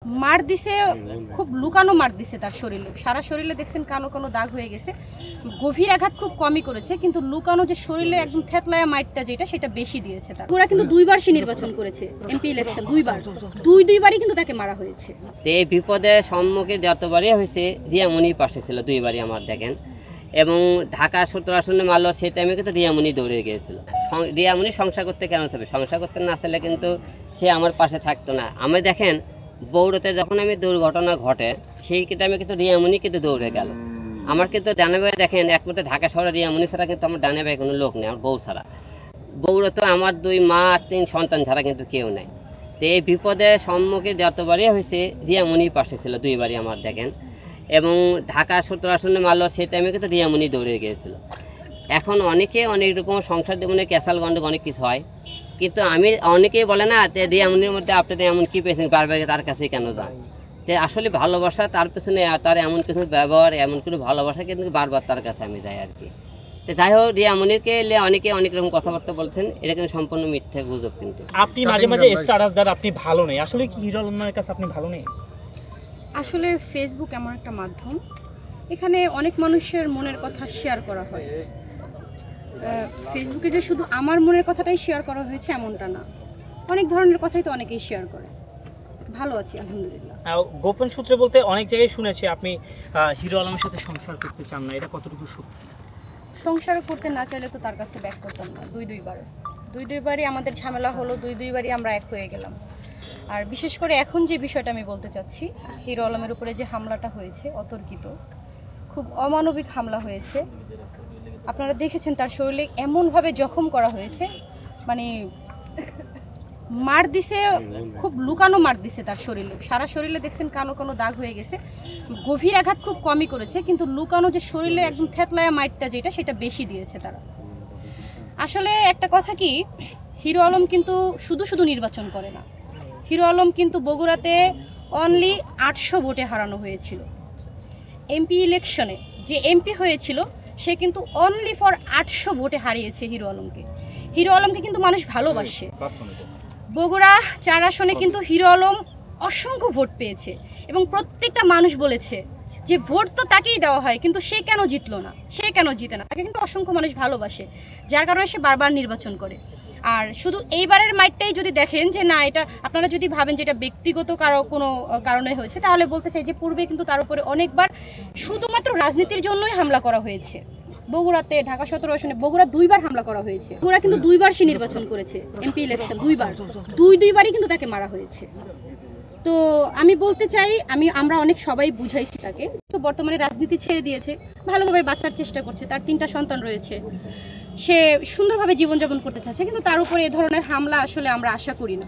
मार दिसे खूब लुकानो मार दिसे तार शरीरे सारा शरीरे देखছেন কালো কালো দাগ হয়ে গেছে গভীর আঘাত খুব কমই করেছে কিন্তু লুকানো যে শরীরে একদম থেতলায়া মাইটটা যেটা সেটা বেশি দিয়েছে তার পুরা কিন্তু দুইবার সে নির্বাচন করেছে এমপি ইলেকশন দুইবারই কিন্তু তাকে মারা হয়েছে তে এই বিপদে সম্মুখে যতবারই হয়েছে রিয়ামণির পাশে ছিল দুইবারই আমার দেখেন এবং ঢাকা 17 আসনে মারল সেই টাইমে কিন্তু রিয়ামণি দৌড়ে গিয়েছিল রিয়ামণি সংসার করতে কেন যাবে সংসার করতে না আসলে কিন্তু সে আমার পাশে থাকতো না আমি দেখেন বৌড়তে যখন আমি দুর্ঘটনা ঘটে সেই টাইমে কিন্তু রিয়ামণি কিন্তু দৌড়ে গেল আমার কিন্তু ডানে ভাই দেখেন একমাত্র ঢাকা শহরে রিয়ামণি ছাড়া কিন্তু আমার ডানে ভাই কোনো লোক নেই আমার বউ ছাড়া বৌড়তে আমার 2 মা 3 সন্তান ছাড়া কিন্তু কেউ নাই তো এই বিপদে সম্মুখে যতবারই হয়েছে রিয়ামণির পাশে ছিল দুইবারই আমার দেখেন এবং ঢাকা 17 আসনে মারল সেই টাইমে কিন্তু রিয়ামণি দৌড়ে গিয়েছিল এখন অনেকে অনেক রকম সংসার জীবনে ক্যাসাল গন্ডক অনেক কিছু হয় কিন্তু আমি অনেকেই বলে না যে রিয়ামণির মধ্যে আপনাদের এমন কী পেয়েছেন বারবার তার কাছে কেন যান যে আসলে ভালোবাসা তার পেছনে তার এমন কিছু ব্যবহার এমন কোনো ভালোবাসা কিন্তু বারবার তার কাছে আমি যাই আর কি তো যাই হোক রিয়ামণিকে অনেকে অনেক রকম কথাবার্তা বলছেন এটা কিন্তু সম্পূর্ণ মিথ্যা গুজব কিন্তু আপনি মাঝে মাঝে স্ট্যাটাস দেন আপনি ভালো নেই আসলে কি হিরো আলমের কাছে আপনি ভালো নেই আসলে ফেসবুক এমন একটা মাধ্যম এখানে অনেক মানুষের মনের কথা শেয়ার করা হয় ফেসবুকে যে শুধু আমার মনের কথাটাই শেয়ার করা হয়েছে এমনটা না অনেক ধরনের কথাই তো অনেকেই শেয়ার করে ভালো আছি আলহামদুলিল্লাহ গোপন সূত্রে বলতে অনেক জায়গায় শুনেছি আপনি হিরো আলমের সাথে সংসার করতে চান না এটা কতটুকু সত্যি সংসার করতে না চাইলে তো তার কাছে ব্যাক করতাম না দুইবারই আমাদের ঝামেলা হলো দুইবারই আমরা এক হয়ে গেলাম আর বিশেষ করে এখন যে বিষয়টা আমি বলতে চাচ্ছি হিরো আলমের উপরে যে হামলাটা হয়েছে অতর্কিত খুব অমানবিক হামলা হয়েছে আপনারা দেখেছেন তার শরীরে এমনভাবে জখম করা হয়েছে মানে মার দিছে খুব লুকানো মার দিছে তার শরীরে সারা শরীরে দেখছেন কালো কালো দাগ হয়ে গেছে গভীর আঘাত খুব কমই করেছে কিন্তু লুকানো যে শরীরে একদম থেতলায়া মাইটটা যেটা সেটা বেশি দিয়েছে তারা আসলে একটা কথা কি হিরো আলম কিন্তু শুধু নির্বাচন করে না হিরো আলম কিন্তু বগুড়াতে অনলি 800 ভোটে হারানো হয়েছিল এমপি ইলেকশনে যে এমপি হয়েছিল সে কিন্তু অনলি ফর 800 ভোটে হারিয়েছে হিরো আলমকে কিন্তু মানুষ ভালোবাসে বগুড়া 4 আসনে কিন্তু হিরো আলম অসংখ্য ভোট পেয়েছে এবং প্রত্যেকটা মানুষ বলেছে যে ভোট তো তাকেই দেওয়া হয় কিন্তু সে কেন জিতলো না সে কেন জিতে না তাকে কিন্তু অসংখ্য মানুষ ভালোবাসে যার কারণে সে বারবার নির্বাচন করে আর শুধু এইবারের মাইটটাই যদি দেখেন যে না এটা আপনারা যদি ভাবেন যে এটা ব্যক্তিগত কোনো কারণে হয়েছে তাহলে বলতে চাই যে পূর্বে কিন্তু তার উপরে অনেকবার শুধুমাত্র রাজনীতির জন্যই হামলা করা হয়েছে বগুড়াতে ঢাকা 17 আসনে বগুড়া 2বার হামলা করা হয়েছে বগুড়া কিন্তু 2বার সে নির্বাচন করেছে এমপি ইলেকশন দুইবারই কিন্তু তাকে মারা হয়েছে তো আমি বলতে চাই আমরা অনেক সবাই বুঝাইছি তাকে তো বর্তমানে রাজনীতি ছেড়ে দিয়েছে ভালোভাবে বাঁচার চেষ্টা করছে তার 3টা সন্তান রয়েছে সে সুন্দরভাবে জীবনযাপন করতে চাচ্ছে কিন্তু তার উপরে এ ধরনের হামলা আসলে আমরা আশা করি না